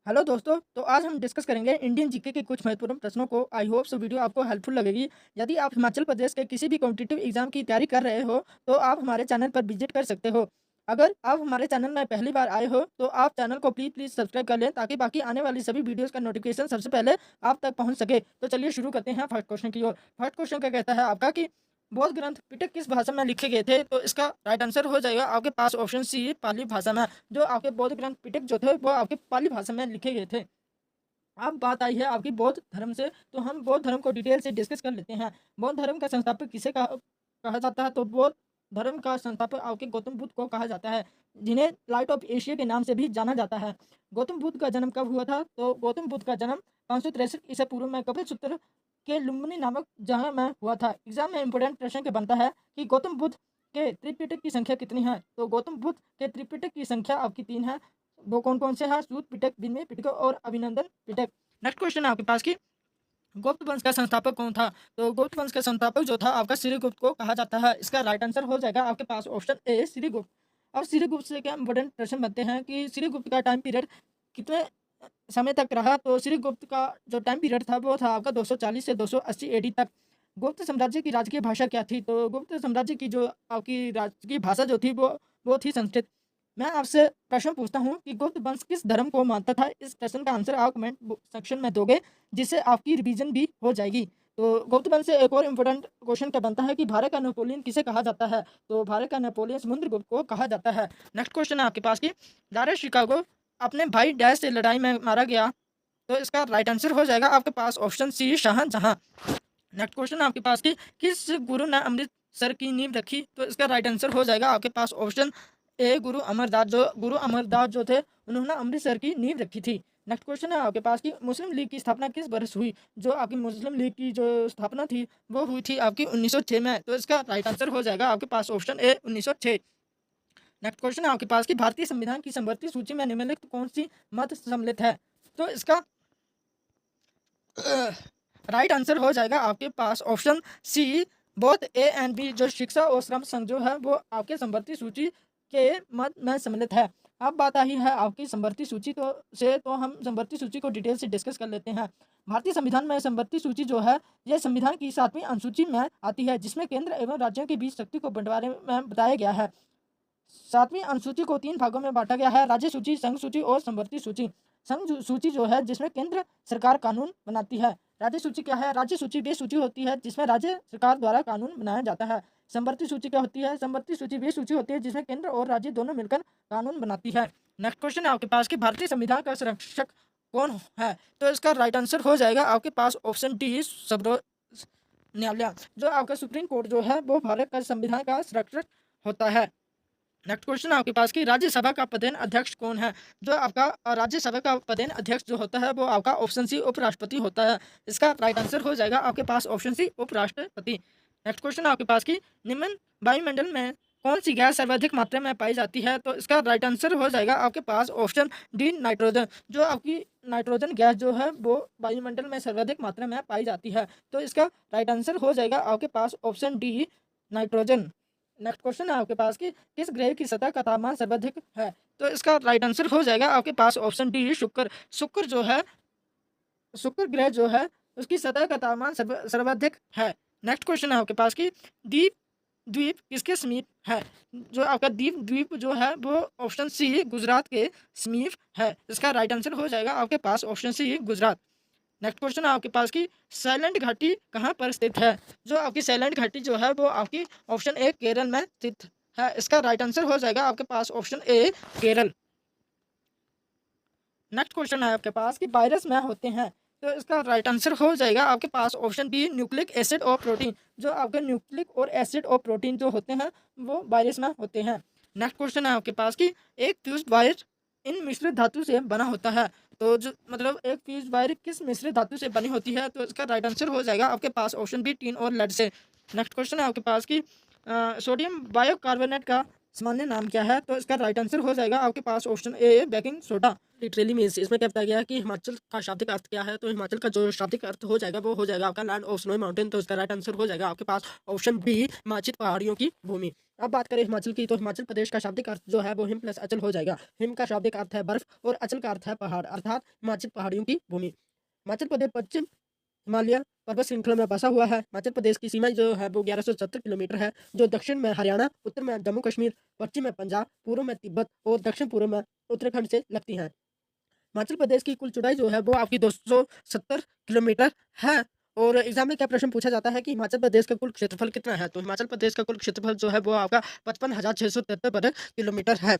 Hello दोस्तों, तो आज हम डिस्कस करेंगे इंडियन जीके के कुछ महत्वपूर्ण प्रश्नों को। आई होप सो वीडियो आपको हेल्पफुल लगेगी। यदि आप हिमाचल प्रदेश के किसी भी कॉम्पिटिटिव एग्जाम की तैयारी कर रहे हो, तो आप हमारे चैनल पर विजिट कर सकते हो। अगर आप हमारे चैनल में पहली बार आए हो, तो आप चैनल को प्लीज़ सब्सक्राइब कर लें ताकि बाकी आने वाली सभी वीडियोज़ का नोटिफिकेशन सबसे पहले आप तक पहुँच सके। तो चलिए शुरू करते हैं फर्स्ट क्वेश्चन की ओर। फर्स्ट क्वेश्चन क्या कहता है आपका कि बौद्ध ग्रंथ पिटक किस भाषा में लिखे गए थे? तो इसका राइट आंसर हो जाएगा आपके पास ऑप्शन सी पाली भाषा में। जो आपके बौद्ध ग्रंथ पिटक जो थे वो आपके पाली भाषा में लिखे गए थे। अब बात आई है आपकी बौद्ध धर्म से, तो हम बौद्ध धर्म को डिटेल से डिस्कस कर लेते हैं। बौद्ध धर्म का संस्थापक किसे कहा कहा जाता है? तो बौद्ध धर्म का संस्थापक आपके गौतम बुद्ध को कहा जाता है, जिन्हें लाइट ऑफ एशिया के नाम से भी जाना जाता है। गौतम बुद्ध का जन्म कब हुआ था? तो गौतम बुद्ध का जन्म 563 ईसा पूर्व में कपिलसूत्र के लुम्बिनी नामक जगह में हुआ था। एग्जाम में इंपोर्टेंट प्रश्न के बनता है कि गौतम बुद्ध के त्रिपिटक की संख्या कितनी है? तो गौतम बुद्ध के त्रिपिटक की संख्या आपकी 3 है। वो कौन-कौन से हैं? सूत पिटक, विनय पिटक और अभिनंदन पिटक। नेक्स्ट क्वेश्चन है आपके पास कि गुप्त वंश का संस्थापक कौन था? तो गुप्त वंश का संस्थापक जो था आपका श्रीगुप्त को कहा जाता है। इसका राइट आंसर हो जाएगा आपके पास ऑप्शन ए श्रीगुप्त। अब श्रीगुप्त से क्या इंपॉर्टेंट प्रश्न बनते हैं कि श्रीगुप्त का टाइम पीरियड कितने समय तक रहा? तो श्रीगुप्त का जो टाइम पीरियड था वो था आपका 240 से 280 एडी तक। गुप्त साम्राज्य की राजकीय भाषा क्या थी? तो गुप्त साम्राज्य की जो आपकी राजकीय भाषा जो थी वो थी संस्कृत। मैं आपसे प्रश्न पूछता हूँ कि गुप्त वंश किस धर्म को मानता था? इस प्रश्न का आंसर आप कमेंट सेक्शन में दोगे, जिससे आपकी रिवीजन भी हो जाएगी। तो गुप्त वंश से एक और इम्पोर्टेंट क्वेश्चन क्या बनता है कि भारत का नेपोलियन किसे कहा जाता है? तो भारत का नेपोलियन समुद्रगुप्त को कहा जाता है। नेक्स्ट क्वेश्चन है आपके पास कि लारा शिकागो अपने भाई डैश से लड़ाई में मारा गया। तो इसका राइट आंसर हो जाएगा आपके पास option C Shahjahan. Next question है आपके पास कि किस गुरु ने अमृतसर की नींव रखी? तो इसका राइट आंसर हो जाएगा आपके पास ऑप्शन ए गुरु अमरदास। जो गुरु अमरदास जो थे उन्होंने अमृतसर की नींव रखी थी। नेक्स्ट क्वेश्चन है आपके पास कि मुस्लिम लीग की स्थापना किस वर्ष हुई? जो आपकी मुस्लिम लीग की जो स्थापना थी वो हुई थी आपकी 1906 में। तो इसका राइट आंसर हो जाएगा आपके पास ऑप्शन ए 1906। नेक्स्ट क्वेश्चन है आपके पास कि भारतीय संविधान की समवर्ती सूची में निम्नलिखित कौन सी मत सम्मिलित है? तो इसका राइट आंसर हो जाएगा आपके पास option C both A and B. जो शिक्षा और श्रम संघ जो है वो आपके संवर्ती सूची के मत में सम्मिलित है। अब बात आई है आपकी संवर्ती सूची तो हम संवर्ती सूची को डिटेल से डिस्कस कर लेते हैं। भारतीय संविधान में संवर्ती सूची जो है यह संविधान की 7वीं अनुसूची में आती है, जिसमें केंद्र एवं राज्यों के बीच शक्ति को बंटवारे में बताया गया है। 7वीं अनुसूची को 3 भागों में बांटा गया है, राज्य सूची, संघ सूची और संवर्ती सूची। संघ सूची जो है जिसमें केंद्र सरकार कानून बनाती है। राज्य सूची क्या है? राज्य सूची वे सूची होती है जिसमें राज्य सरकार द्वारा कानून बनाया जाता है। संवर्ती सूची क्या होती है? संवर्ती सूची वे सूची होती है जिसमें केंद्र और राज्य दोनों मिलकर कानून बनाती है। नेक्स्ट क्वेश्चन है आपके पास कि भारतीय संविधान का संरक्षक कौन है? तो इसका राइट आंसर हो जाएगा आपके पास ऑप्शन डी सर्वोच्च न्यायालय। जो आपका सुप्रीम कोर्ट जो है वो भारत का संविधान का संरक्षक होता है। नेक्स्ट क्वेश्चन है आपके पास कि राज्यसभा का पदेन अध्यक्ष कौन है? जो आपका राज्यसभा का पदेन अध्यक्ष जो होता है वो आपका ऑप्शन सी उपराष्ट्रपति होता है। इसका राइट आंसर हो जाएगा आपके पास ऑप्शन सी उपराष्ट्रपति। नेक्स्ट क्वेश्चन है आपके पास कि निम्न वायुमंडल में कौन सी गैस सर्वाधिक मात्रा में पाई जाती है? तो इसका राइट आंसर हो जाएगा आपके पास ऑप्शन डी नाइट्रोजन। जो आपकी नाइट्रोजन गैस जो है वो वायुमंडल में सर्वाधिक मात्रा में पाई जाती है। तो इसका राइट आंसर हो जाएगा आपके पास option D nitrogen. Next question है आपके पास कि किस ग्रह की सतह का तापमान सर्वाधिक है? तो इसका राइट आंसर हो जाएगा आपके पास ऑप्शन डी शुक्र। शुक्र जो है शुक्र ग्रह जो है उसकी सतह का तापमान सर्वाधिक है। नेक्स्ट क्वेश्चन है आपके पास कि द्वीप द्वीप किसके समीप है? जो आपका द्वीप द्वीप जो है वो ऑप्शन सी गुजरात के समीप है। इसका राइट आंसर हो जाएगा आपके पास option C Gujarat. Next question है आपके पास कि साइलेंट घाटी कहाँ पर स्थित है? जो आपकी साइलेंट घाटी जो है वो आपकी ऑप्शन ए केरल में स्थित है। इसका राइट आंसर हो जाएगा आपके पास option A Kerala. Next question है आपके पास कि वायरस में होते हैं। तो इसका राइट आंसर हो जाएगा आपके पास ऑप्शन बी न्यूक्लिक एसिड और प्रोटीन। जो आपके न्यूक्लिक और एसिड और प्रोटीन जो होते हैं वो वायरस में होते हैं। नेक्स्ट क्वेश्चन है आपके पास कि एक फ्यूज वायर इन मिश्रित धातु से बना होता है। तो जो मतलब एक फ्यूज वायर किस मिश्रित धातु से बनी होती है? तो इसका राइट आंसर हो जाएगा आपके पास ऑप्शन बी टीन और लेड से। नेक्स्ट क्वेश्चन है आपके पास कि सोडियम बायोकार्बोनेट का सामान्य नाम क्या है? तो इसका राइट आंसर हो जाएगा आपके पास option A baking soda. Literally means इसमें क्या बताया गया है कि हिमाचल का शाब्दिक अर्थ क्या है? तो हिमाचल का जो शाब्दिक अर्थ हो जाएगा वो हो जाएगा आपका लैंड ऑफ स्नो माउंटेन। तो इसका राइट आंसर हो जाएगा आपके पास ऑप्शन बी हिमाचल पहाड़ियों की भूमि। अब बात करें हिमाचल की, तो हिमाचल प्रदेश का शाब्दिक अर्थ जो है वो हिम प्लस अचल हो जाएगा। हिम का शाब्दिक अर्थ है बर्फ और अचल का अर्थ है पहाड़, अर्थात हिमाचल पहाड़ियों की भूमि। हिमाचल प्रदेश पश्चिम हिमालय पर्वत श्रृंखला में बसा हुआ है। हिमाचल प्रदेश की सीमा जो है वो 1170 किलोमीटर है, जो दक्षिण में हरियाणा, उत्तर में जम्मू कश्मीर, पश्चिम में पंजाब, पूर्व में तिब्बत और दक्षिण पूर्व में उत्तराखंड से लगती है। हिमाचल प्रदेश की कुल चौड़ाई जो है वो आपकी 270 किलोमीटर है। और एग्जाम में क्या प्रश्न पूछा जाता है कि हिमाचल प्रदेश का कुल क्षेत्रफल कितना है, तो हिमाचल प्रदेश का कुल क्षेत्रफल जो है वो आपका 55,673 वर्ग किलोमीटर है।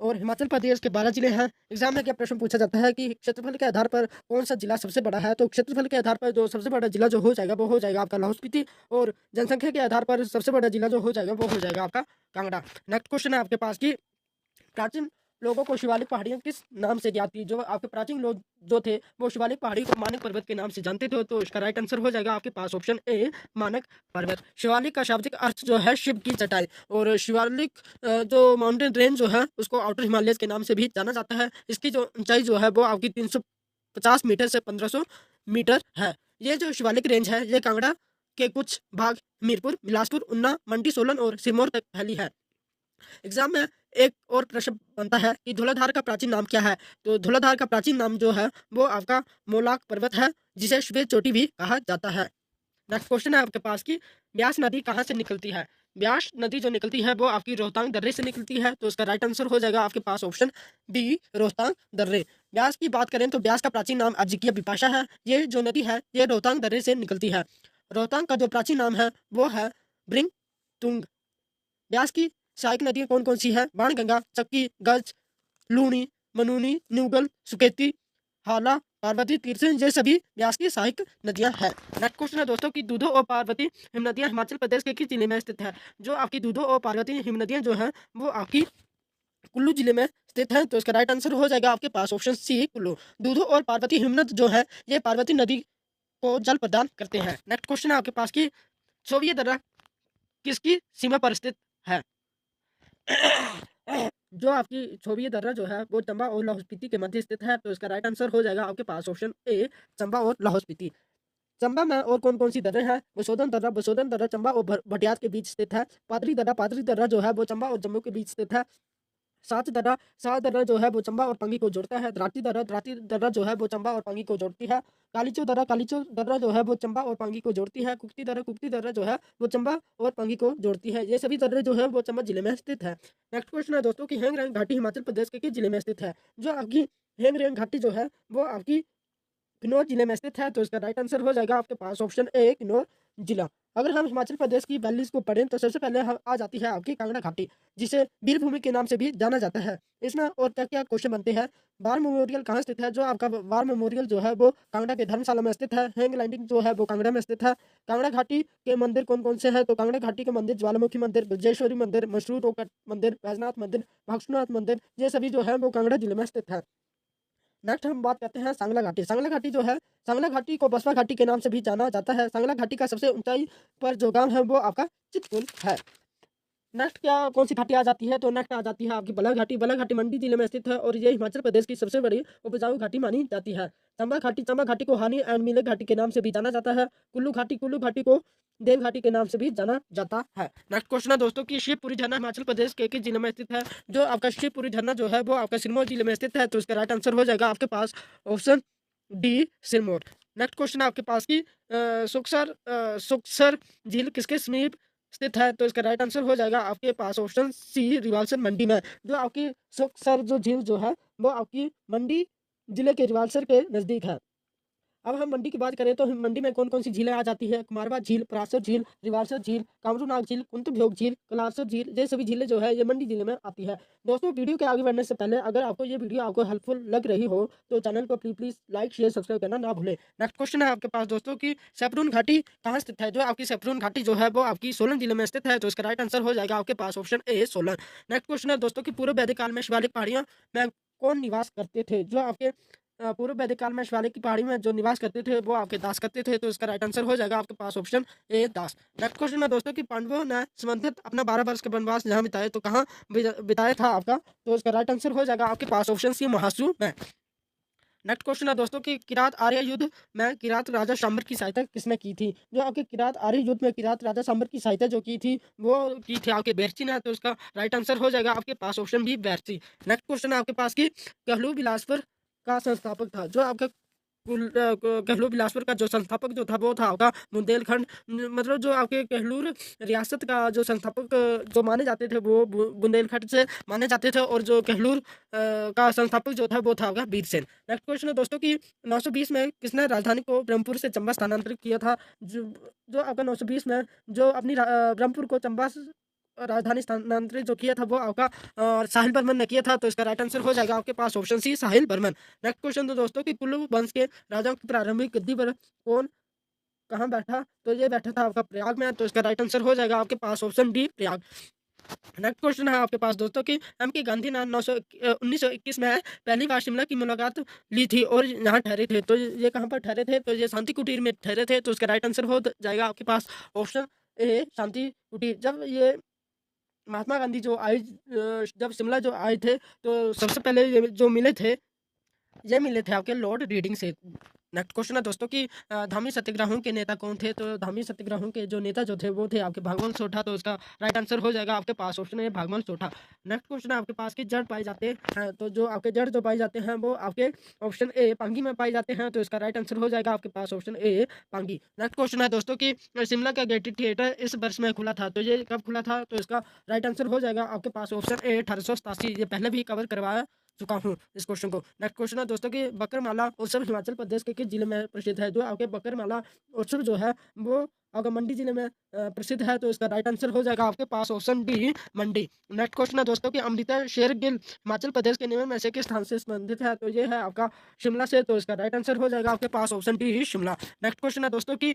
और हिमाचल प्रदेश के 12 जिले हैं। एग्जाम में क्या प्रश्न पूछा जाता है कि क्षेत्रफल के आधार पर कौन सा जिला सबसे बड़ा है, तो क्षेत्रफल के आधार पर जो सबसे बड़ा जिला जो हो जाएगा वो हो जाएगा आपका लाहौल स्पीति। और जनसंख्या के आधार पर सबसे बड़ा जिला जो हो जाएगा वो हो जाएगा आपका कांगड़ा। नेक्स्ट क्वेश्चन है आपके पास की, प्राचीन लोगों को शिवालिक पहाड़ियां किस नाम से ज्ञात थी। जो आपके प्राचीन लोग जो थे वो शिवालिक पहाड़ी को मानक पर्वत के नाम से जानते थे, तो इसका राइट आंसर हो जाएगा आपके पास ऑप्शन ए मानक पर्वत। शिवालिक का शाब्दिक अर्थ जो है शिव की चटाई। और शिवालिक जो माउंटेन रेंज जो है उसको आउटर हिमालय के नाम से भी जाना जाता है। इसकी जो ऊंचाई जो है वो आपकी 350 मीटर से 1500 मीटर है। ये जो शिवालिक रेंज है ये कांगड़ा के कुछ भाग, हमीरपुर, बिलासपुर, उन्ना, मंडी, सोलन और सिरमौर तक फैली है। एग्जाम में एक और प्रश्न बनता है कि धौलाधार का प्राचीन नाम क्या है, तो धौलाधार का प्राचीन नाम जो है वो आपका मोलाक पर्वत है, जिसे श्वेत चोटी भी कहा जाता है। नेक्स्ट क्वेश्चन है आपके पास की, ब्यास नदी कहाँ से निकलती है। ब्यास नदी जो निकलती है वो आपकी रोहतांग दर्रे से निकलती है, तो इसका राइट आंसर हो जाएगा आपके पास ऑप्शन बी रोहतांग दर्रे। ब्यास की बात करें तो ब्यास का प्राचीन नाम अजिकिया बिपाशा है। ये जो नदी है ये रोहतांग दर्रे से निकलती है। रोहतांग का जो प्राचीन नाम है वो है ब्रिंग तुंग। ब्यास की सहायक नदियाँ कौन कौन सी है, बाणगंगा, चक्की, गज, लूणी, मनुनी, न्यूगल, सुकेती, हाला, पार्वती, तीर्थन, ये सभी ब्यास की सहायक नदियां हैं। नेक्स्ट क्वेश्चन है दोस्तों कि दूधो और पार्वती हिम नदियां हिमाचल प्रदेश के किस जिले में स्थित है। जो आपकी दूधो और पार्वती हिम नदियां जो है वो आपकी कुल्लू जिले में स्थित है, तो इसका राइट आंसर हो जाएगा आपके पास ऑप्शन सी कुल्लू। दूधो और पार्वती हिमनद जो है ये पार्वती नदी को जल प्रदान करते हैं। नेक्स्ट क्वेश्चन है आपके पास की, सोवियत दर्रा किसकी सीमा पर स्थित है। जो आपकी छोबिया दर्रा जो है वो चंबा और लाहौल स्पीति के मध्य स्थित है, तो इसका राइट आंसर हो जाएगा आपके पास ऑप्शन ए चंबा और लाहौल स्पीति। चंबा में और कौन कौन सी दर्रे हैं, बसोदन दर्रा चंबा और भटियात के बीच स्थित है। पादरी दर्रा जो है वो चंबा और जम्मू के बीच स्थित है। सात दर्रा जो है वो चंबा और पांगी को जोड़ता है। द्राती दर्रा जो है वो चंबा और पांगी को जोड़ती है। कालीचो दर्रा जो है वो चंबा और पांगी को जोड़ती है। कुक्ती दर्रा जो है वो चंबा और पांगी को जोड़ती है। ये सभी दर्रे जो है वो चंबा जिले में स्थित है। नेक्स्ट क्वेश्चन है दोस्तों कि हेंग रेंग घाटी हिमाचल प्रदेश के किस जिले में स्थित है। जो आपकी हेंग रेंग घाटी जो है वो आपकी किन्नौर जिले में स्थित है, तो इसका राइट आंसर हो जाएगा आपके पास ऑप्शन ए किन्नौर जिला। अगर हम हिमाचल प्रदेश की वैलीज को पढ़ें तो सबसे पहले हम आ जाती है आपकी कांगड़ा घाटी, जिसे वीरभूमि के नाम से भी जाना जाता है। इसमें और क्या क्या क्वेश्चन बनते हैं, वार मेमोरियल कहाँ स्थित है। जो आपका वार मेमोरियल जो है वो कांगड़ा के धर्मशाला में स्थित है। हैंग लैंडिंग जो है वो कांगड़ा में स्थित है। कांगड़ा घाटी के मंदिर कौन कौन से हैं, तो कांगड़ा घाटी के मंदिर ज्वालामुखी मंदिर, ब्रजेश्वरी मंदिर, मशरूर रोकट मंदिर, वैजनाथ मंदिर, भागशुनाथ मंदिर, ये सभी जो है वो कांगड़ा जिले में स्थित है। नेक्स्ट हम बात करते हैं सांगला घाटी। सांगला घाटी जो है, सांगला घाटी को बसवा घाटी के नाम से भी जाना जाता है। सांगला घाटी का सबसे ऊंचाई पर जो गांव है वो आपका चितकुल है। नेक्स्ट क्या कौन सी घाटी आ जाती है, तो नेक्स्ट आ जाती है आपकी बलह घाटी। बलह घाटी मंडी जिले में स्थित है और ये हिमाचल प्रदेश की सबसे बड़ी उपजाऊ घाटी मानी जाती है। चंबा घाटी को हानी एंड मिले घाटी के नाम से भी जाना जाता है। कुल्लू घाटी को देव घाटी के नाम से भी जाना जाता है। नेक्स्ट क्वेश्चन है दोस्तों कि शिवपुरी झरना हिमाचल प्रदेश के किस जिले में स्थित है। जो आपका शिवपुरी झरना जो है वो आपका सिरमौर जिले में स्थित है, तो इसका राइट आंसर हो जाएगा आपके पास option D Sirmaur. Next question है आपके पास की सुक्सर झील किसके समीप स्थित है, तो इसका राइट आंसर हो जाएगा आपके पास ऑप्शन सी रिवाल्सर मंडी में। जो आपकी सुक्सर जो झील जो है वो आपकी मंडी जिले के रिवाल्सर के नजदीक है। अब हम मंडी की बात करें तो मंडी में कौन कौन सी झीलें आ जाती है, कुमारवा झील, परासर झील, रिवाल्सर झील, कामरूनाग झील, कुंतभ्योग झील, कलारसर झील, ये सभी झीलें जो है ये मंडी जिले में आती है। दोस्तों वीडियो के आगे बढ़ने से पहले अगर आपको ये वीडियो आपको हेल्पफुल लग रही हो तो चैनल को प्लीज लाइक शेयर सब्सक्राइब करना ना भूलें। नेक्स्ट क्वेश्चन है आपके पास दोस्तों की सैफरून घाटी कहाँ स्थित है। जो आपकी सैफरून घाटी जो है वो आपकी सोलन जिले में स्थित है, तो इसका राइट आंसर हो जाएगा आपके पास option A Solan. Next question है दोस्तों की पूर्व वैदिक काल में शिवालिक पहाड़ियों में कौन निवास करते थे। जो आपके पूर्व वैदिक काल में शिवालिक की पहाड़ी में जो निवास करते थे वो आपके दास करते थे, तो इसका राइट आंसर हो जाएगा आपके पास option A Das. Next question है दोस्तों कि पांडवों ने संबंधित अपना 12 वर्ष का वनवास जहाँ बिताए तो कहाँ बिताया था आपका, तो इसका राइट आंसर हो जाएगा आपके पास ऑप्शन सी महासू में। नेक्स्ट क्वेश्चन है दोस्तों कि किरात आर्य युद्ध में किरात राजा शांबर की सहायता किसने की थी? जो आपके किरात आर्य युद्ध में किरात राजा शांबर की सहायता जो की थी वो की थी आपके बेरची ने, तो इसका राइट आंसर हो जाएगा आपके पास ऑप्शन बी बेरची। नेक्स्ट क्वेश्चन है आपके पास की कहलू बिलासपुर का संस्थापक था। जो आपका कहलू बिलासपुर का जो संस्थापक जो था वो था आपका बुंदेलखंड, मतलब जो आपके कहलूर रियासत का जो संस्थापक जो माने जाते थे वो बुंदेलखंड से माने जाते थे, और जो कहलूर का संस्थापक जो था वो था आपका वीरसेन। नेक्स्ट क्वेश्चन है दोस्तों कि 920 में किसने राजधानी को ब्रह्मपुर से चंबा स्थानांतरित किया था? जो जो आपका 920 में जो अपनी ब्रह्मपुर को चंबा राजधानी स्थानांतरित जो किया था वो आपका साहिल बर्मन ने किया था, तो इसका राइट आंसर हो जाएगा आपके पास ऑप्शन सी साहिल बर्मन। नेक्स्ट क्वेश्चन तो दोस्तों कि कुल्लू वंश के राजाओं की प्रारंभिक गद्दी पर कौन कहाँ बैठा? तो ये बैठा था आपका प्रयाग में, तो इसका राइट आंसर हो जाएगा आपके पास option D Prayag. Next question है आपके पास दोस्तों कि एम के गांधी ने 1921 में पहली बार शिमला की मुलाकात ली थी और यहाँ ठहरे थे, तो ये कहाँ पर ठहरे थे? तो ये शांति कुटीर में ठहरे थे, तो इसका राइट आंसर हो जाएगा आपके पास ऑप्शन ए शांति कुटीर। जब ये महात्मा गांधी जो आए जब शिमला जो आए थे तो सबसे पहले ये जो मिले थे ये मिले थे आपके लॉर्ड रीडिंग से। नेक्स्ट क्वेश्चन है दोस्तों कि धामी सत्याग्रहों के नेता कौन थे? तो धामी सत्याग्रहों के जो नेता जो थे वो थे आपके भागवत सोठा, तो इसका राइट आंसर हो जाएगा आपके पास ऑप्शन है भागवत सोठा। नेक्स्ट क्वेश्चन है आपके पास कि जड़ पाए जाते हैं, तो जो आपके जड़ जो पाए जाते हैं वो आपके ऑप्शन ए पांगी में पाए जाते हैं, तो इसका राइट आंसर हो जाएगा आपके पास option A Pangi. Next question है दोस्तों कि शिमला का गेयटी थिएटर इस वर्ष में खुला था, तो ये कब खुला था? तो इसका राइट आंसर हो जाएगा आपके पास ऑप्शन ए 1887। ये पहले भी कवर करवाया चुका हूँ इस क्वेश्चन को। नेक्स्ट क्वेश्चन है दोस्तों कि बकरमाला उत्सव हिमाचल प्रदेश के किस जिले में प्रसिद्ध है? जो आपके बकरमाला उत्सव जो है वो आपका मंडी जिले में प्रसिद्ध है, तो इसका राइट आंसर हो जाएगा आपके पास ऑप्शन डी मंडी। नेक्स्ट क्वेश्चन है दोस्तों कि अमृता शेरगिल हिमाचल प्रदेश के नियम में से किस स्थान से संबंधित है? तो ये है आपका शिमला से, तो इसका राइट आंसर हो जाएगा आपके पास option D Shimla. Next question है दोस्तों कि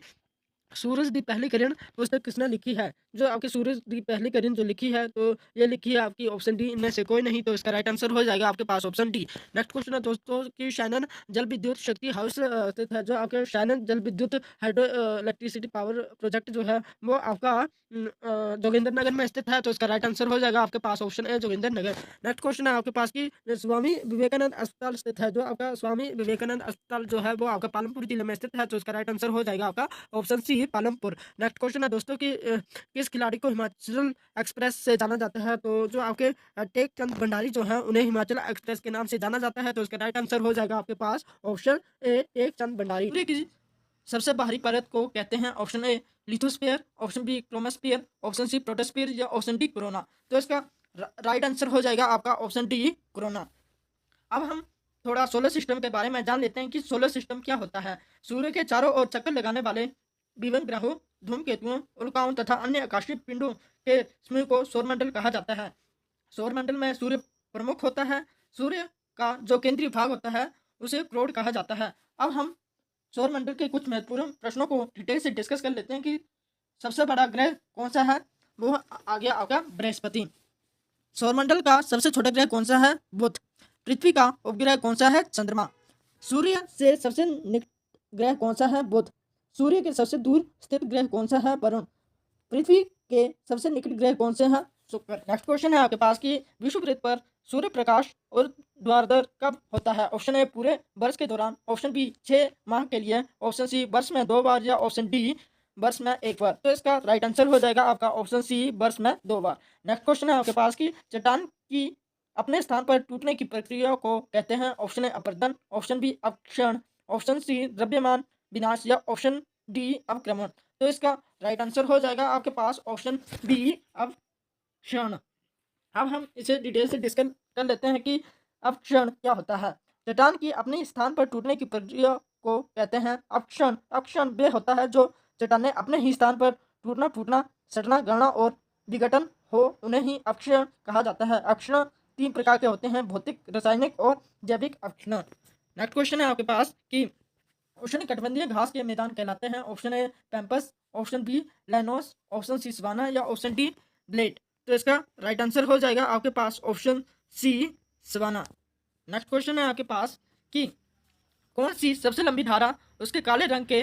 सूरज दी पहली किरण पुस्तक किसने लिखी है? जो आपकी सूरज दी पहली किरण जो लिखी है तो ये लिखी है आपकी ऑप्शन डी इनमें से कोई नहीं, तो इसका राइट आंसर हो जाएगा आपके पास ऑप्शन डी। नेक्स्ट क्वेश्चन है दोस्तों कि शैनन जल विद्युत शक्ति हाउस स्थित है। जो आपके शैनन जल विद्युत हाइड्रो इलेक्ट्रिसिटी पावर प्रोजेक्ट जो है वो आपका जोगिंदर नगर में स्थित है, तो इसका राइट आंसर हो जाएगा आपके पास ऑप्शन है जोगिंदर नगर। नेक्स्ट क्वेश्चन है आपके पास कि स्वामी विवेकानंद अस्पताल स्थित है। जो आपका स्वामी विवेकानंद अस्पताल जो है वो आपका पालमपुर जिले में स्थित है, तो इसका राइट आंसर हो जाएगा आपका option C Palampur. Next question है दोस्तों कि किस खिलाड़ी को हिमाचल एक्सप्रेस से जाना जाता है? तो जो आपके टेक चंद भंडारी जो है उन्हें हिमाचल एक्सप्रेस के नाम से जाना जाता है, तो इसका राइट आंसर हो जाएगा आपके पास ऑप्शन ए टेक चंद भंडारी। सूर्य की सबसे बाहरी परत को कहते हैं? Option A lithosphere, option B chromosphere, option C protosphere या ऑप्शन डी कोरोना। तो इसका राइट आंसर हो जाएगा आपका ऑप्शन डी कोरोना। अब हम थोड़ा सोलर सिस्टम के बारे में जान लेते हैं कि सोलर सिस्टम क्या होता है। सूर्य के चारों ओर चक्कर लगाने वाले विभिन्न ग्रहों, धूमकेतुओं, उल्काओं तथा अन्य आकाशीय पिंडों के समूह को सौरमंडल कहा जाता है। सौरमंडल में सूर्य प्रमुख होता है। सूर्य का जो केंद्रीय भाग होता है उसे क्रोड कहा जाता है। अब हम सौरमंडल के कुछ महत्वपूर्ण प्रश्नों को डिटेल से डिस्कस कर लेते हैं कि सबसे बड़ा ग्रह कौन सा है? वो आ गया आपका बृहस्पति। सौरमंडल का सबसे छोटा ग्रह कौन सा है? बुध। पृथ्वी का उपग्रह कौन सा है? चंद्रमा। सूर्य से सबसे निकट ग्रह कौन सा है? बुध। सूर्य के सबसे दूर स्थित ग्रह कौन सा है? वरुण। पृथ्वी के सबसे निकट ग्रह कौन से हैं? शुक्र। नेक्स्ट क्वेश्चन है आपके पास कि विश्व वृत्त पर सूर्य प्रकाश और ऊर्ध्वाधर कब होता है? ऑप्शन ए पूरे वर्ष के दौरान, ऑप्शन बी 6 माह के लिए, ऑप्शन सी वर्ष में 2 बार या ऑप्शन डी वर्ष में 1 बार। तो इसका राइट आंसर हो जाएगा आपका ऑप्शन सी वर्ष में 2 बार। नेक्स्ट क्वेश्चन है आपके पास कि चट्टान की अपने स्थान पर टूटने की प्रक्रिया को कहते हैं? ऑप्शन ए अपरदन, ऑप्शन बी अपक्षरण, ऑप्शन सी द्रव्यमान विनाश या ऑप्शन डी अवक्रमण। तो इसका राइट आंसर हो जाएगा आपके पास ऑप्शन बी अवक्षरण। अब हम इसे डिटेल से डिस्कस कर लेते हैं कि अवक्षरण क्या होता है। चट्टान की अपने स्थान पर टूटने की प्रक्रिया को कहते हैं अवक्षरण। अवक्षरण वे होता है जो चट्टानें अपने ही स्थान पर टूटना, फूटना, सड़ना, गलना और विघटन हो, उन्हें ही अवक्षरण कहा जाता है। अवक्षरण 3 प्रकार के होते हैं, भौतिक, रासायनिक और जैविक अवक्षरण। नेक्स्ट क्वेश्चन है आपके पास कि उष्णकटिबंधीय घास के मैदान कहलाते हैं? Option A pampas, option B llanos, option C savanna या ऑप्शन डी ब्लेड। तो इसका राइट आंसर हो जाएगा आपके पास option C savanna. Next question है आपके पास कि कौन सी सबसे लंबी धारा उसके काले रंग के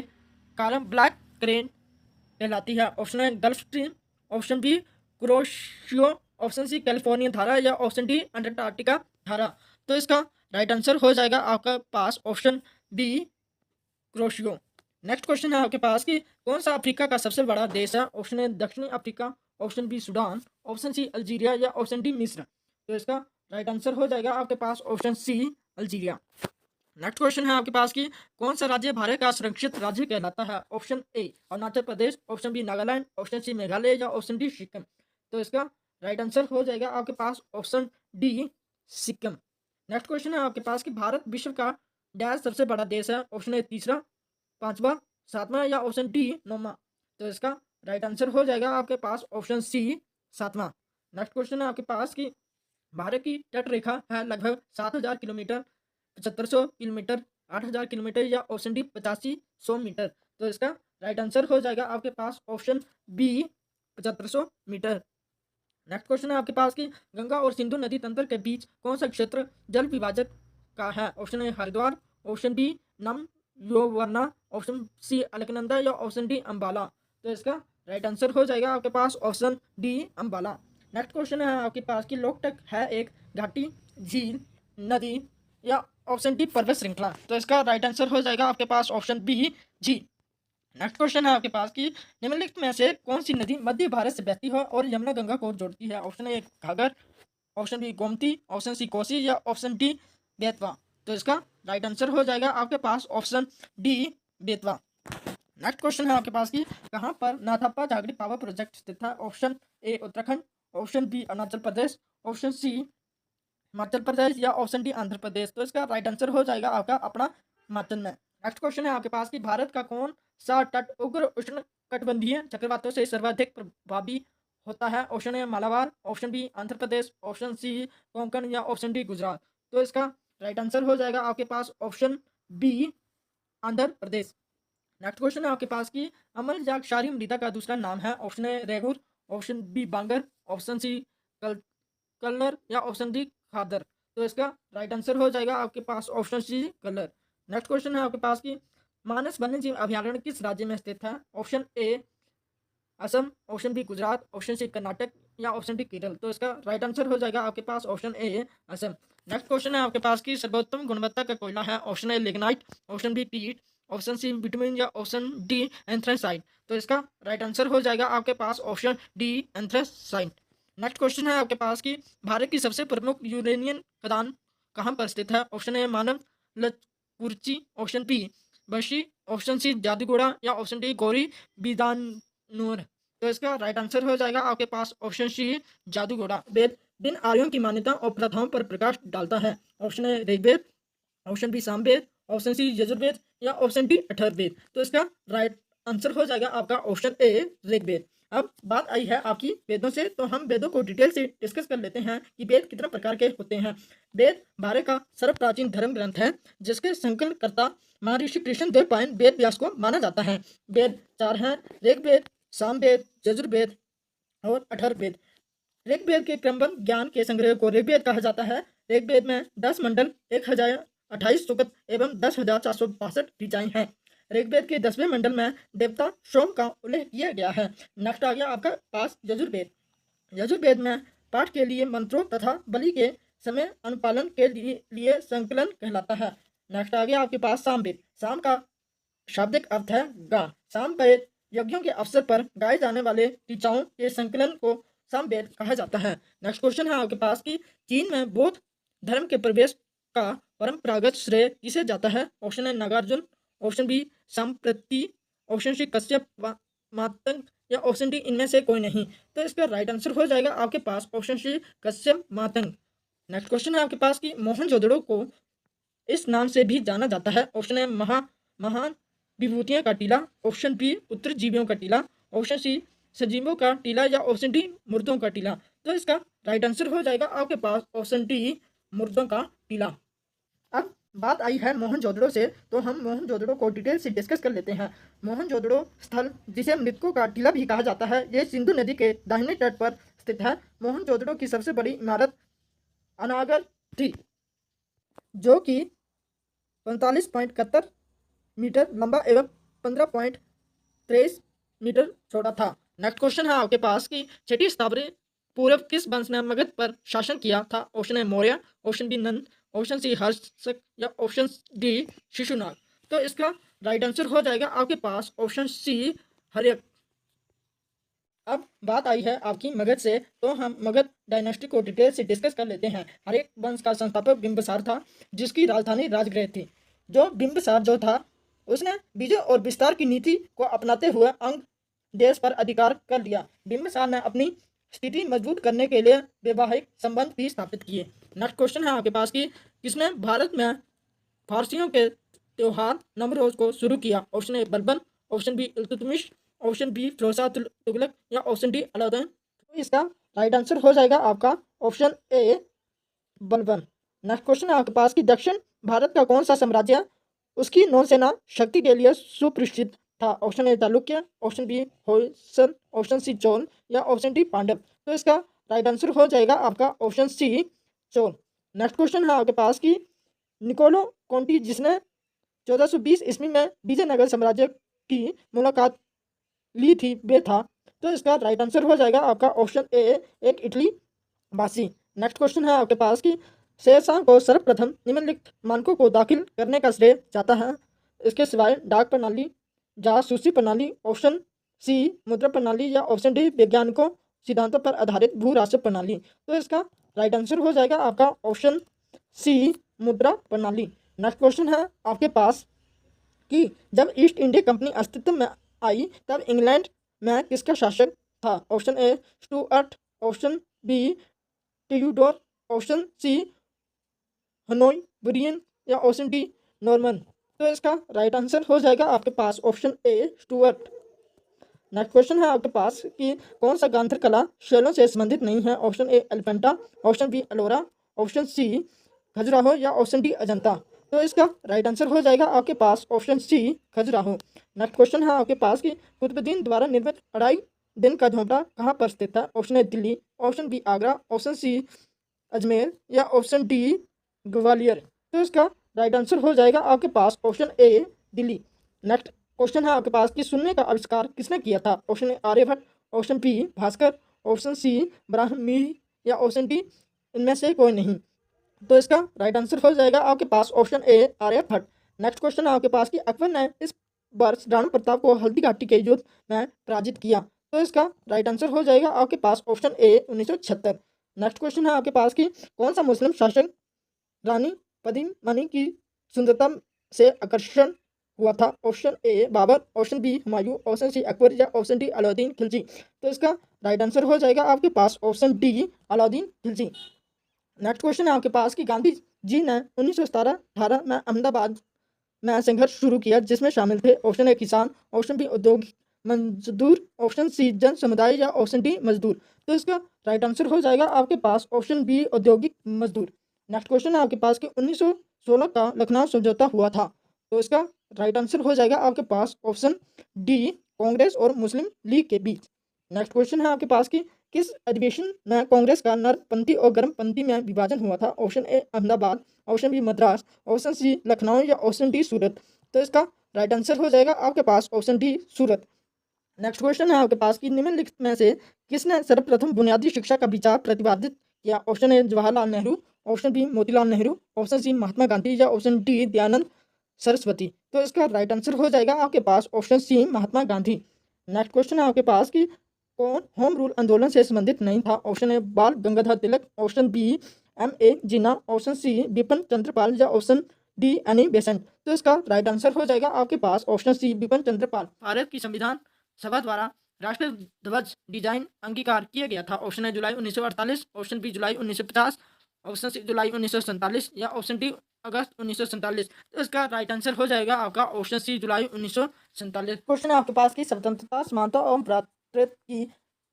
कारण ब्लैक क्रेन कहलाती है? Option A Gulf Stream, option B Kuroshio, option C California धारा या ऑप्शन डी अंटार्कटिका धारा। तो इसका राइट आंसर हो जाएगा आपका पास option B Kuroshio. Next question है आपके पास कि कौन सा अफ्रीका का सबसे बड़ा देश है? ऑप्शन ए दक्षिणी Africa, option B Sudan, option C Algeria या ऑप्शन डी मिस्र। तो इसका राइट आंसर हो जाएगा आपके पास option C Algeria. Next question है आपके पास कि कौन सा राज्य भारत का सुरक्षित राज्य कहलाता है? Option A Arunachal Pradesh, option B Nagaland, option C Meghalaya या ऑप्शन डी सिक्किम। तो इसका राइट आंसर हो जाएगा आपके पास option D Sikkim. Next question है आपके पास कि भारत विश्व का डैश सबसे बड़ा देश है? ऑप्शन ए तीसरा, पांचवा, सातवां या ऑप्शन डी नौवां। तो इसका राइट आंसर हो जाएगा आपके पास ऑप्शन सी सातवां। नेक्स्ट क्वेश्चन है आपके पास कि भारत की तट रेखा है लगभग 7,000 किलोमीटर, 7,500 किलोमीटर, 8,000 किलोमीटर या ऑप्शन डी 8500 मीटर। तो इसका राइट आंसर हो जाएगा आपके पास option B 7500 metre. Next question है आपके पास कि गंगा और सिंधु नदी तंत्र के बीच कौन सा क्षेत्र जल विभाजक का है? Option A Haridwar, option B नम योवरना, ऑप्शन सी अलकनंदा या ऑप्शन डी अंबाला। तो इसका राइट आंसर हो जाएगा आपके पास option D Ambala. Next question है आपके पास कि लोकटक है एक घाटी, झील, नदी या ऑप्शन डी पर्वत श्रृंखला। तो इसका राइट आंसर हो जाएगा आपके पास ऑप्शन बी झील। नेक्स्ट क्वेश्चन है आपके पास कि निम्नलिखित में से कौन सी नदी मध्य भारत से बहती है और यमुना गंगा को जोड़ती है? Option A Ghaghar, option B Gomti, option C Kosi या ऑप्शन डी बेतवा। तो इसका राइट आंसर हो जाएगा आपके पास option D Betwa. Next question है आपके पास कि कहाँ पर नाथापा झागड़ी पावर प्रोजेक्ट स्थित है? Option A Uttarakhand, option B Arunachal Pradesh, option C Himachal Pradesh या ऑप्शन डी आंध्र प्रदेश। तो इसका राइट आंसर हो जाएगा आपका अपना हिमाचल में। नेक्स्ट क्वेश्चन है आपके पास कि भारत का कौन सा तट उग्र उष्ण कटिबंधीय चक्रवातों से सर्वाधिक प्रभावी होता है? Option A Malabar, option B Andhra Pradesh, option C Konkan या ऑप्शन डी गुजरात। तो इसका राइट आंसर हो जाएगा आपके पास ऑप्शन बी आंध्र प्रदेश। नेक्स्ट क्वेश्चन है आपके पास कि अमल या क्षारीय मृदा का दूसरा नाम है? ऑप्शन ए रेगुर, ऑप्शन बी बांगर, ऑप्शन सी कल कलर या ऑप्शन डी खादर। तो इसका राइट आंसर हो जाएगा आपके पास option C colour. Next question है आपके पास कि मानस वन्यजीव अभयारण्य किस राज्य में स्थित है? Option A Assam, option B Gujarat, option C Karnataka या ऑप्शन डी केरल। तो इसका राइट आंसर हो जाएगा आपके पास option A Assam. Next question है आपके पास कि सर्वोत्तम गुणवत्ता का कोयला है? Option A lignite, option B peat, option C vitamin या ऑप्शन डी एंथ्रेसाइट। तो इसका राइट आंसर हो जाएगा आपके पास option D anthracite. Next question है आपके पास कि भारत की सबसे प्रमुख यूरेनियम खदान कहाँ पर स्थित है? ऑप्शन ए मानव लचकुर्ची, ऑप्शन बी बशी, ऑप्शन सी जादूगोड़ा या ऑप्शन डी गौरी बिदानूर। तो इसका राइट आंसर हो जाएगा आपके पास ऑप्शन सी जादूगोड़ा। वेद दिन आर्यों की मान्यता और प्रथाओं पर प्रकाश डालता है? Option A Rigveda, option B Samaveda, option C Yajurveda या ऑप्शन डी अथर्ववेद। तो इसका राइट आंसर हो जाएगा आपका ऑप्शन ए ऋग्वेद। अब बात आई है आपकी वेदों से, तो हम वेदों को डिटेल से डिस्कस कर लेते हैं कि वेद कितने प्रकार के होते हैं। वेद भारत का सर्व प्राचीन धर्म ग्रंथ है जिसके संकलनकर्ता महर्षि कृष्णदेव पायन वेद व्यास को माना जाता है। वेद चार हैं: ऋग्वेद, सामवेद, यजुर्वेद और अथर्ववेद। ऋग्वेद के क्रमबद्ध ज्ञान के संग्रह को ऋग्वेद कहा जाता है। ऋग्वेद में 10 मंडल, 1028 सूक्त एवं 10,462 ऋचाएं हैं। ऋग्वेद के 10वें मंडल में देवता सोम का उल्लेख किया गया है। नेक्स्ट आ गया आपका पास यजुर्वेद। यजुर्वेद में पाठ के लिए मंत्रों तथा बलि के समय अनुपालन के लिए संकलन कहलाता है। नेक्स्ट आ गया आपके पास सामवेद। साम का शाब्दिक अर्थ है गा। सामवेद यज्ञों के अवसर पर गाए जाने वाले ऋचाओं के संकलन को सामवेद कहा जाता है। नेक्स्ट क्वेश्चन है आपके पास कि चीन में बौद्ध धर्म के प्रवेश का परंपरागत श्रेय किसे जाता है? Option A Nagarjuna, option B Samprati, option C Kashyap Matanga या ऑप्शन डी इनमें से कोई नहीं। तो इसका राइट आंसर हो जाएगा आपके पास option C Kashyap Matang. Next question है आपके पास कि मोहनजोदड़ो को इस नाम से भी जाना जाता है? ऑप्शन ए महान विभूतियों का टीला, ऑप्शन बी उत्तरजीवियों का टीला, ऑप्शन सी सजीवों का टीला या ऑप्शन डी मुर्दों का टीला। तो इसका राइट आंसर हो जाएगा आपके पास ऑप्शन डी मुर्दों का टीला। अब बात आई है मोहनजोदड़ो से, तो हम मोहनजोदड़ो को डिटेल से डिस्कस कर लेते हैं। मोहनजोदड़ो स्थल, जिसे मृतकों का टीला भी कहा जाता है, ये सिंधु नदी के दाहिने तट पर स्थित है। मोहनजोदड़ो की सबसे बड़ी इमारत अनागर थी, जो कि 45.71 मीटर लंबा एवं 15.23 मीटर चौड़ा था। नेक्स्ट क्वेश्चन है आपके पास कि छठी शताब्दी पूर्व किस वंश ने मगध पर शासन किया था? Option A Maurya, option B Nand, option C हर्षक या ऑप्शन डी शिशुनाग। तो इसका राइट आंसर हो जाएगा आपके पास ऑप्शन सी हर्यक। अब बात आई है आपकी मगध से, तो हम मगध डायनेस्टी को डिटेल से डिस्कस कर लेते हैं। हर्यक वंश का संस्थापक बिंबिसार था, जिसकी राजधानी राजगृह थी। जो बिंबिसार जो था, उसने विजय और विस्तार की नीति को अपनाते हुए अंग देश पर अधिकार कर लिया। बिंबिसार ने अपनी स्थिति मजबूत करने के लिए वैवाहिक संबंध भी स्थापित किए। नेक्स्ट क्वेश्चन है आपके पास कि किसने भारत में फारसियों के त्योहार नवरोज को शुरू किया? Option A Balban, option B Iltutmish, option B Firozshah Tughlaq या ऑप्शन डी अलाउद्दीन। तो इसका राइट आंसर हो जाएगा आपका option A Balban. Next question है आपके पास कि दक्षिण भारत का कौन सा साम्राज्य उसकी नौसेना शक्ति के लिए सुप्रसिद्ध था? Option A Chalukya, option B Hoysala, option C Chola या ऑप्शन डी पांडव। तो इसका राइट आंसर हो जाएगा आपका option C Chola. Next question है आपके पास कि निकोलो कॉन्टी जिसने 1420 ईस्वी में विजयनगर साम्राज्य की मुलाकात ली थी, वे था। तो इसका राइट आंसर हो जाएगा आपका ऑप्शन ए एक इटली वासी। नेक्स्ट क्वेश्चन है आपके पास कि शेरशाह को सर्वप्रथम निम्नलिखित मानकों को दाखिल करने का श्रेय जाता है इसके सिवाय? डाक प्रणाली, जासूसी प्रणाली, ऑप्शन सी मुद्रा प्रणाली या ऑप्शन डी वैज्ञानिकों सिद्धांतों पर आधारित भू राष्ट्र प्रणाली। तो इसका राइट आंसर हो जाएगा आपका ऑप्शन सी मुद्रा प्रणाली। नेक्स्ट क्वेश्चन है आपके पास कि जब ईस्ट इंडिया कंपनी अस्तित्व में आई तब इंग्लैंड में किसका शासक था? Option A Stuart, option B Tudor, option C Hanoverian या ऑप्शन डी नॉर्मन। तो इसका राइट आंसर हो जाएगा आपके पास option A Stuart. Next question है आपके पास कि कौन सा गांधर कला शैलों से संबंधित नहीं है? Option A Elephanta, option B Ellora, option C Khajuraho या ऑप्शन डी अजंता। तो इसका राइट आंसर हो जाएगा आपके पास option C Khajuraho. Next question है आपके पास कि कुतुबुद्दीन द्वारा निर्मित 2.5 दिन का झोंपड़ा कहाँ पर स्थित था? Option A Delhi, option B Agra, option C Ajmer या ऑप्शन डी ग्वालियर। तो इसका राइट आंसर हो जाएगा आपके पास option A Delhi. Next question है आपके पास कि शून्य का आविष्कार किसने किया था? Option A Aryabhata, option B Bhaskara, option C Brahmi या ऑप्शन डी इनमें से कोई नहीं। तो इसका राइट आंसर हो जाएगा आपके पास option A Aryabhata. Next question है आपके पास कि अकबर ने इस वर्ष राणा प्रताप को हल्दी घाटी के युद्ध में पराजित किया। तो इसका राइट आंसर हो जाएगा आपके पास ऑप्शन ए 1976। नेक्स्ट क्वेश्चन है आपके पास कि कौन सा मुस्लिम शासक रानी पद्मिनी की सुंदरता से आकर्षण हुआ था? Option A Babur, option B Humayun, option C Akbar या ऑप्शन डी अलाउद्दीन खिलजी। तो इसका राइट आंसर हो जाएगा आपके पास option D Alauddin Khilji. Next question है आपके पास कि गांधी जी ने 1917-18 में अहमदाबाद में संघर्ष शुरू किया, जिसमें शामिल थे ऑप्शन ए किसान, ऑप्शन बी उद्योग मजदूर, ऑप्शन सी जन समुदाय या ऑप्शन डी मजदूर। तो इसका राइट आंसर हो जाएगा आपके पास ऑप्शन बी औद्योगिक मजदूर। नेक्स्ट क्वेश्चन है आपके पास कि 1916 का लखनऊ समझौता हुआ था। तो इसका राइट आंसर हो जाएगा आपके पास ऑप्शन डी कांग्रेस और मुस्लिम लीग के बीच। नेक्स्ट क्वेश्चन है आपके पास कि किस अधिवेशन में कांग्रेस का नरपंथी और गर्मपंथी में विभाजन हुआ था? Option A Ahmedabad, option B Madras, option C Lucknow या ऑप्शन डी सूरत। तो इसका राइट आंसर हो जाएगा आपके पास ऑप्शन डी सूरत। नेक्स्ट क्वेश्चन है आपके पास कि निम्नलिखित में से किसने सर्वप्रथम बुनियादी शिक्षा का विचार प्रतिपादित किया? Option A Jawaharlal Nehru, option B Motilal Nehru, option C Mahatma Gandhi या ऑप्शन डी दयानंद सरस्वती। तो इसका राइट आंसर हो जाएगा आपके पास option C Mahatma Gandhi. Next question है आपके पास कि कौन होम रूल आंदोलन से संबंधित नहीं था? ऑप्शन ए बाल Gangadhar Tilak, option B M.A. जिन्ना, ऑप्शन सी बिपिन चंद्रपाल या ऑप्शन डी एनी बेसेंट। तो इसका राइट आंसर हो जाएगा आपके पास ऑप्शन सी बिपिन चंद्रपाल। भारत की संविधान सभा द्वारा राष्ट्रीय ध्वज डिजाइन अंगीकार किया गया था। ऑप्शन ए जुलाई 1948, ऑप्शन बी जुलाई 1950, ऑप्शन सी जुलाई 1947 या ऑप्शन डी अगस्त 1947। तो इसका राइट आंसर हो जाएगा आपका ऑप्शन सी जुलाई 1947। क्वेश्चन है आपके पास की स्वतंत्रता समानता और भ्रातृत्व की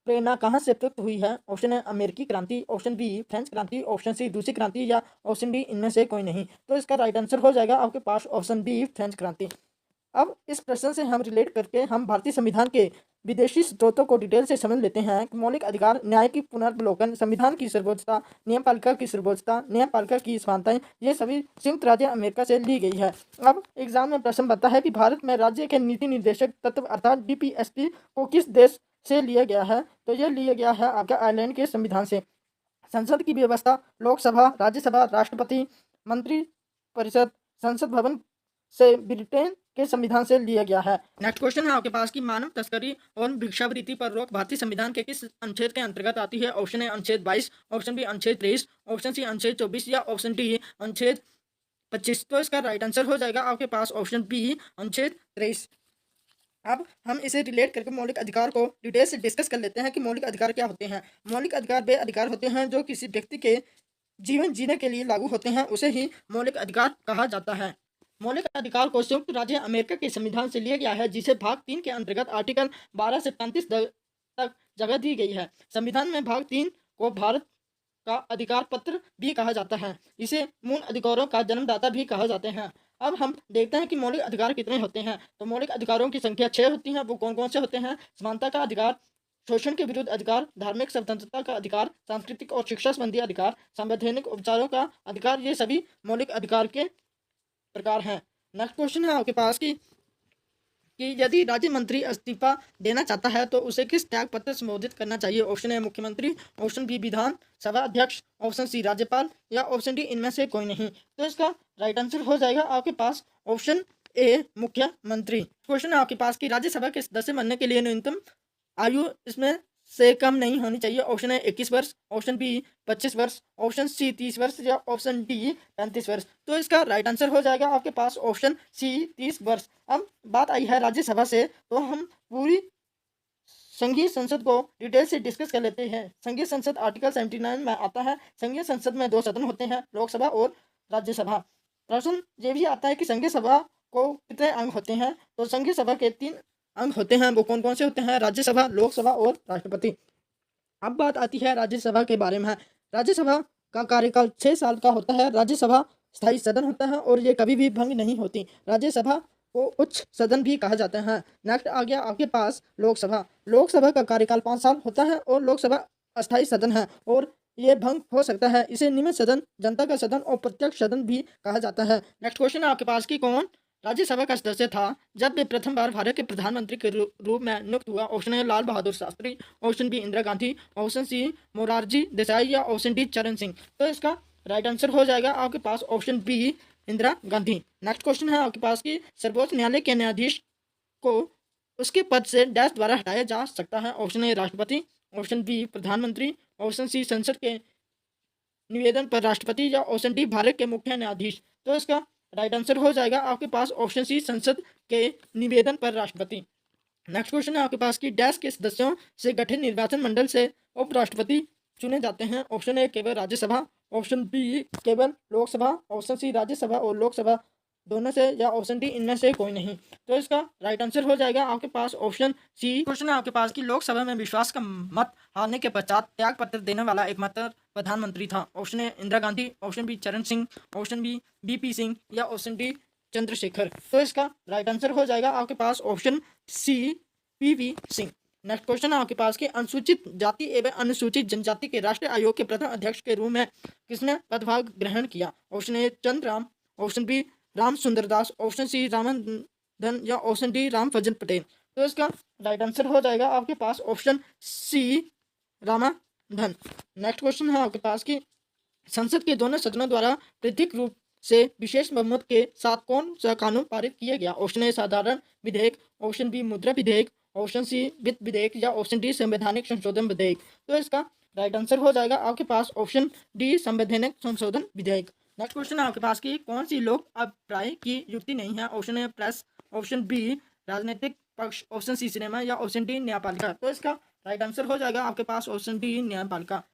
प्रेरणा कहाँ से प्राप्त हुई है? ऑप्शन है अमेरिकी क्रांति, ऑप्शन बी फ्रेंच क्रांति, ऑप्शन सी रूसी क्रांति या ऑप्शन डी इनमें से कोई नहीं। तो इसका राइट आंसर हो जाएगा आपके पास ऑप्शन बी फ्रेंच क्रांति। अब इस प्रश्न से हम रिलेट करके हम भारतीय संविधान के विदेशी स्रोतों को डिटेल से समझ लेते हैं कि मौलिक अधिकार, न्याय की पुनर्वलोकन, संविधान की सर्वोच्चता, न्यायपालिका की सर्वोच्चता, न्यायपालिका की समानताएं, ये सभी संयुक्त राज्य अमेरिका से ली गई है। अब एग्जाम में प्रश्न बनता है कि भारत में राज्य के नीति निर्देशक तत्व अर्थात DPSP को किस देश से लिया गया है? तो यह लिया गया है आपका आयरलैंड के संविधान से। संसद की व्यवस्था, लोकसभा, राज्यसभा, राष्ट्रपति, मंत्री परिषद संसद भवन से ब्रिटेन के संविधान से लिया गया है। नेक्स्ट क्वेश्चन है आपके पास कि मानव तस्करी और भिक्षावृत्ति पर रोक भारतीय संविधान के किस अनुच्छेद के अंतर्गत आती है? ऑप्शन ए अनुच्छेद 22, ऑप्शन बी अनुच्छेद 23, ऑप्शन सी अनुच्छेद 24 या ऑप्शन डी अनुच्छेद 25। तो इसका राइट आंसर हो जाएगा आपके पास ऑप्शन बी अनुच्छेद 23। अब हम इसे रिलेट करके मौलिक अधिकार को डिटेल से डिस्कस कर लेते हैं कि मौलिक अधिकार क्या होते हैं। मौलिक अधिकार वे अधिकार होते हैं जो किसी व्यक्ति के जीवन जीने के लिए लागू होते हैं, उसे ही मौलिक अधिकार कहा जाता है। मौलिक अधिकार को संयुक्त राज्य अमेरिका के संविधान से लिया गया है, जिसे भाग 3 के अंतर्गत आर्टिकल 12 से 35 तक जगह दी गई है। संविधान में भाग 3 को भारत का अधिकार पत्र भी कहा जाता है। इसे मूल अधिकारों का जन्मदाता भी कहा जाते हैं। अब हम देखते हैं कि मौलिक अधिकार कितने होते हैं। तो मौलिक अधिकारों की संख्या 6 होती है। वो कौन कौन से होते हैं? समानता का अधिकार, शोषण के विरुद्ध अधिकार, धार्मिक स्वतंत्रता का अधिकार, सांस्कृतिक और शिक्षा संबंधी अधिकार, संवैधानिक उपचारों का अधिकार, ये सभी मौलिक अधिकार के प्रकार हैं। नेक्स्ट क्वेश्चन है आपके पास कि यदि राज्य मंत्री इस्तीफा देना चाहता है तो उसे किस त्याग पत्र संबोधित करना चाहिए? ऑप्शन ए मुख्यमंत्री, ऑप्शन बी विधान सभा अध्यक्ष, ऑप्शन सी राज्यपाल या ऑप्शन डी इनमें से कोई नहीं। तो इसका राइट आंसर हो जाएगा आपके पास ऑप्शन ए मुख्यमंत्री। क्वेश्चन है आपके पास कि राज्यसभा के सदस्य बनने के लिए न्यूनतम आयु इसमें से कम नहीं होनी चाहिए। ऑप्शन है 21 वर्ष, ऑप्शन बी 25 वर्ष, ऑप्शन सी 30 वर्ष या ऑप्शन डी 35 वर्ष। तो इसका राइट आंसर हो जाएगा आपके पास ऑप्शन सी 30 वर्ष। अब बात आई है राज्यसभा से, तो हम पूरी संघीय संसद को डिटेल से डिस्कस कर लेते हैं। संघीय संसद आर्टिकल 79 में आता है। संघीय संसद में 2 सदन होते हैं, लोकसभा और राज्यसभा। प्रश्न ये भी आता है कि संघीय सभा को कितने अंग होते हैं? तो संघीय सभा के 3 अंग होते हैं। वो कौन कौन से होते हैं? राज्यसभा, लोकसभा और राष्ट्रपति। अब बात आती है राज्यसभा के बारे में। राज्यसभा का कार्यकाल 6 साल का होता है। राज्यसभा स्थायी सदन होता है और ये कभी भी भंग नहीं होती। राज्यसभा को उच्च सदन भी कहा जाता है। नेक्स्ट आ गया आपके पास लोकसभा। लोकसभा का कार्यकाल 5 साल होता है और लोकसभा अस्थायी सदन है और ये भंग हो सकता है। इसे नियमित सदन, जनता का सदन और प्रत्यक्ष सदन भी कहा जाता है। नेक्स्ट क्वेश्चन है आपके पास कि कौन राज्यसभा का सदस्य था जब वे प्रथम बार भारत के प्रधानमंत्री के रूप में नियुक्त हुआ? ऑप्शन है Lal Bahadur Shastri, option B Indira Gandhi, option C Morarji Desai या ऑप्शन डी चरण सिंह। तो इसका राइट आंसर हो जाएगा आपके पास option B Indira Gandhi. Next question है आपके पास कि सर्वोच्च न्यायालय के न्यायाधीश को उसके पद से डैश द्वारा हटाया जा सकता है? ऑप्शन ए राष्ट्रपति, ऑप्शन बी प्रधानमंत्री, ऑप्शन सी संसद के निवेदन पर राष्ट्रपति या ऑप्शन डी भारत के मुख्य न्यायाधीश। तो इसका राइट आंसर हो जाएगा आपके पास ऑप्शन सी संसद के निवेदन पर राष्ट्रपति। नेक्स्ट क्वेश्चन है आपके पास कि डैश के सदस्यों से गठित निर्वाचन मंडल से उपराष्ट्रपति चुने जाते हैं? ऑप्शन ए केवल राज्यसभा, ऑप्शन बी केवल लोकसभा, ऑप्शन सी राज्यसभा और लोकसभा दोनों से या ऑप्शन डी इनमें से कोई नहीं। तो इसका राइट आंसर हो जाएगा आपके पास ऑप्शन सी। क्वेश्चन है आपके पास कि लोकसभा में विश्वास का मत हारने के पश्चात त्याग पत्र देने वाला एकमात्र प्रधानमंत्री था? Option A Indira Gandhi, option B Charan Singh, option B BP Singh या ऑप्शन डी चंद्रशेखर। तो इसका राइट आंसर हो जाएगा आपके पास option C PV Singh. Next question है आपके पास कि अनुसूचित जाति एवं अनुसूचित जनजाति के राष्ट्रीय आयोग के प्रथम अध्यक्ष के रूप में किसने पदभार ग्रहण किया? Option A Chandraram, option B Ram Sundar Das, option C Ramdhan या ऑप्शन डी राम फजल पटेल। तो इसका राइट आंसर हो जाएगा आपके पास option C Ramadhan. Next question है आपके पास कि संसद के दोनों सदनों द्वारा पृथक रूप से विशेष बहुमत के साथ कौन सा कानून पारित किया गया? ऑप्शन ए साधारण विधेयक, ऑप्शन बी मुद्रा विधेयक, ऑप्शन सी वित्त विधेयक या ऑप्शन डी संवैधानिक संशोधन विधेयक। तो इसका राइट आंसर हो जाएगा आपके पास ऑप्शन डी संवैधानिक संशोधन विधेयक। नेक्स्ट क्वेश्चन है आपके पास कि कौन सी लोक अभिप्राय की युक्ति नहीं है? Option A press, option B राजनीतिक पक्ष, ऑप्शन सी सिनेमा या ऑप्शन डी न्यायपालिका। तो इसका राइट आंसर हो जाएगा आपके पास ऑप्शन डी न्यायपालिका।